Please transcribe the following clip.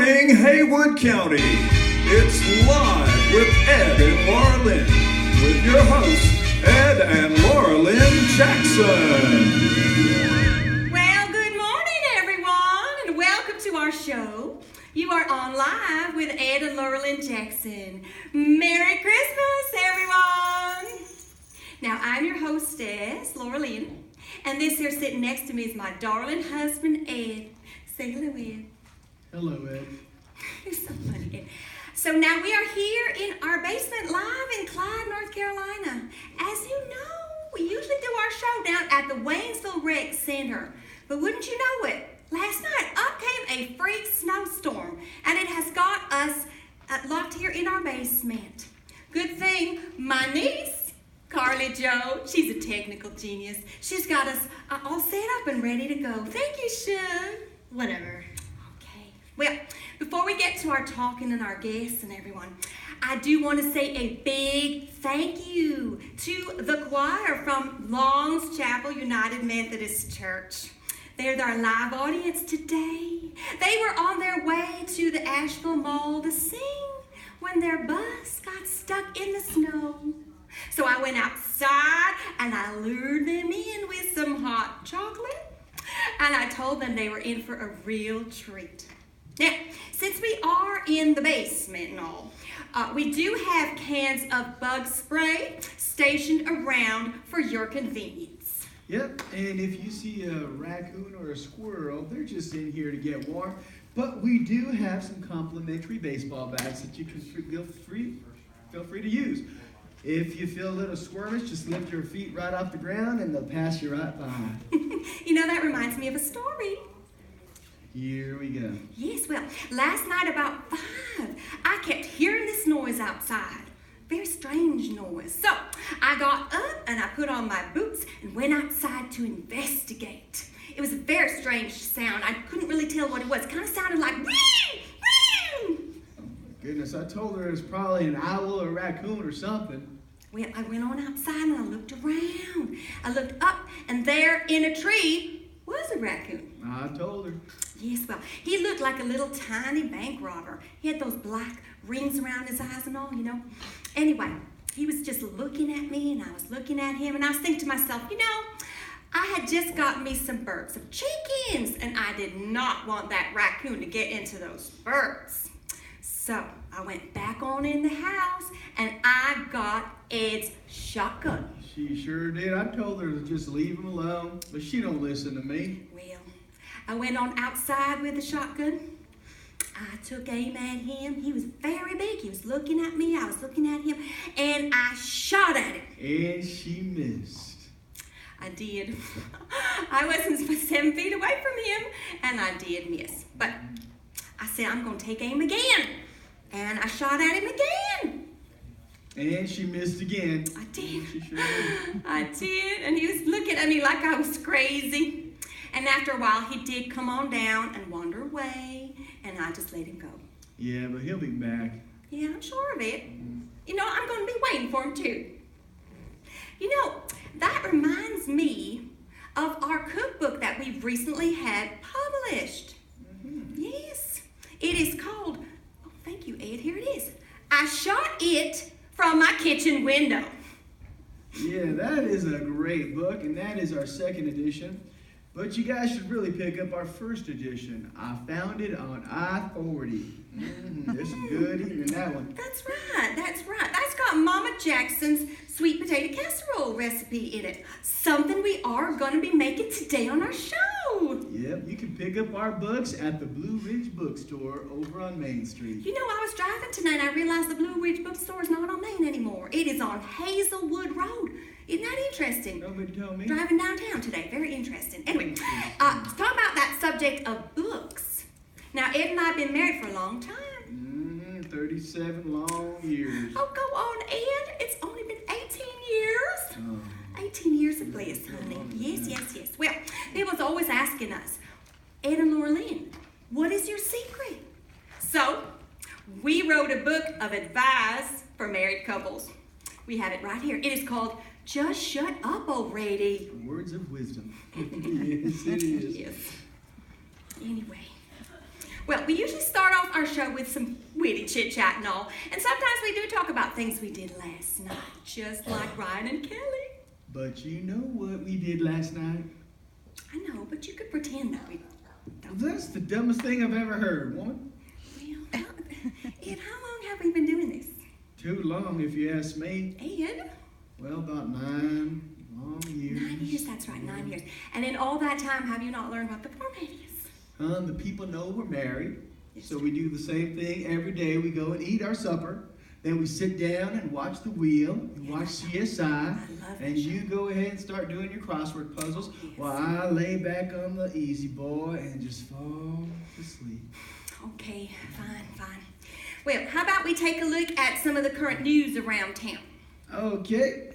morning, Haywood County. It's live with Ed and Laura Lynn, with your hosts, Ed and Laura Lynn Jackson. Well, good morning, everyone, and welcome to our show. You are on live with Ed and Laura Lynn Jackson. Merry Christmas, everyone! Now, I'm your hostess, Laura Lynn, and this here sitting next to me is my darling husband, Ed. Say hello, Ed. Hello, Ed. You're so funny, Ed. So now we are here in our basement live in Clyde, North Carolina. As you know, we usually do our show down at the Waynesville Rec Center. But wouldn't you know it, last night up came a freak snowstorm, and it has got us locked here in our basement. Good thing my niece, Carly Jo, she's a technical genius. She's got us all set up and ready to go. Thank you, Shug. Whatever. Okay. Well, before we get to our talking and our guests and everyone, I do want to say a big thank you to the choir from Long's Chapel United Methodist Church. They're our live audience today. They were on their way to the Asheville Mall to sing when their bus got stuck in the snow. So I went outside and I lured them in with some hot chocolate. And I told them they were in for a real treat. Now, since we are in the basement and all, we do have cans of bug spray stationed around for your convenience. Yep, and if you see a raccoon or a squirrel, they're just in here to get warm. But we do have some complimentary baseball bats that you can feel free to use. If you feel a little squirmish, just lift your feet right off the ground and they'll pass you right by. You know, that reminds me of a story. Here we go. Yes, well, last night about 5, I kept hearing this noise outside. Very strange noise. So I got up and I put on my boots and went outside to investigate. It was a very strange sound. I couldn't really tell what it was. It kind of sounded like wee, wee. Goodness, I told her it was probably an owl or a raccoon or something. Well, I went on outside and I looked around. I looked up and there in a tree was a raccoon. I told her. Yes, well, he looked like a little tiny bank robber. He had those black rings around his eyes and all, you know. Anyway, he was just looking at me and I was looking at him and I was thinking to myself, you know, I had just gotten me some birds of chickens and I did not want that raccoon to get into those birds. So I went back on in the house and I got Ed's shotgun. She sure did. I told her to just leave him alone, but she don't listen to me. Well, I went on outside with the shotgun. I took aim at him. He was very big. He was looking at me. I was looking at him. And I shot at him. And she missed. I did. I wasn't 7 feet away from him, and I did miss. But I said, I'm going to take aim again. And I shot at him again. And she missed again. I did. She sure did. I did. And he was looking at me like I was crazy. And after a while, he did come on down and wander away. And I just let him go. Yeah, but he'll be back. Yeah, I'm sure of it. You know, I'm going to be waiting for him, too. You know, that reminds me of our cookbook that we've recently had published. Mm-hmm. Yes. It is called, oh, thank you, Ed. Here it is. I shot it from my kitchen window. Yeah, that is a great book, and that is our second edition. But you guys should really pick up our first edition. I found it on I-40. There's some good eating in that one. That's right, that's right. That's got Mama Jackson's sweet potato casserole recipe in it. Something we are going to be making today on our show. Yep, you can pick up our books at the Blue Ridge Bookstore over on Main Street. You know, I was driving tonight and I realized the Blue Ridge Bookstore is not on Main anymore. It is on Hazelwood Road. Isn't that interesting? Nobody told me. Driving downtown today. Very interesting. Anyway, talk about that subject of books. Now, Ed and I have been married for a long time. 37 long years. Oh, go on, Ed. It's only been 18 years. Oh. 18 years of bliss, honey. Yes, yes, yes. Well, people's always asking us, Ed and Laura Lynn, what is your secret? So, we wrote a book of advice for married couples. We have it right here. It is called Just Shut Up Already. Words of wisdom. Yes, it is. Yes. Anyway, Well, we usually start off our show with some witty chit-chat and all. And sometimes we do talk about things we did last night, just like Ryan and Kelly. But you know what we did last night? I know, but you could pretend that we don't. That's the dumbest thing I've ever heard, woman. Well, Ed, how long have we been doing this? Too long, if you ask me. Ed? Well, about 9 long years. 9 years, that's right, 9 years. And in all that time, have you not learned what the format is? The people know we're married, Yes, so sir. we do the same thing every day. We go and eat our supper. Then we sit down and watch The Wheel and watch CSI. I love that And show. you go ahead and start doing your crossword puzzles Yes. while I lay back on the easy boy and just fall asleep. Okay, fine. Well, how about we take a look at some of the current news around town? Okay.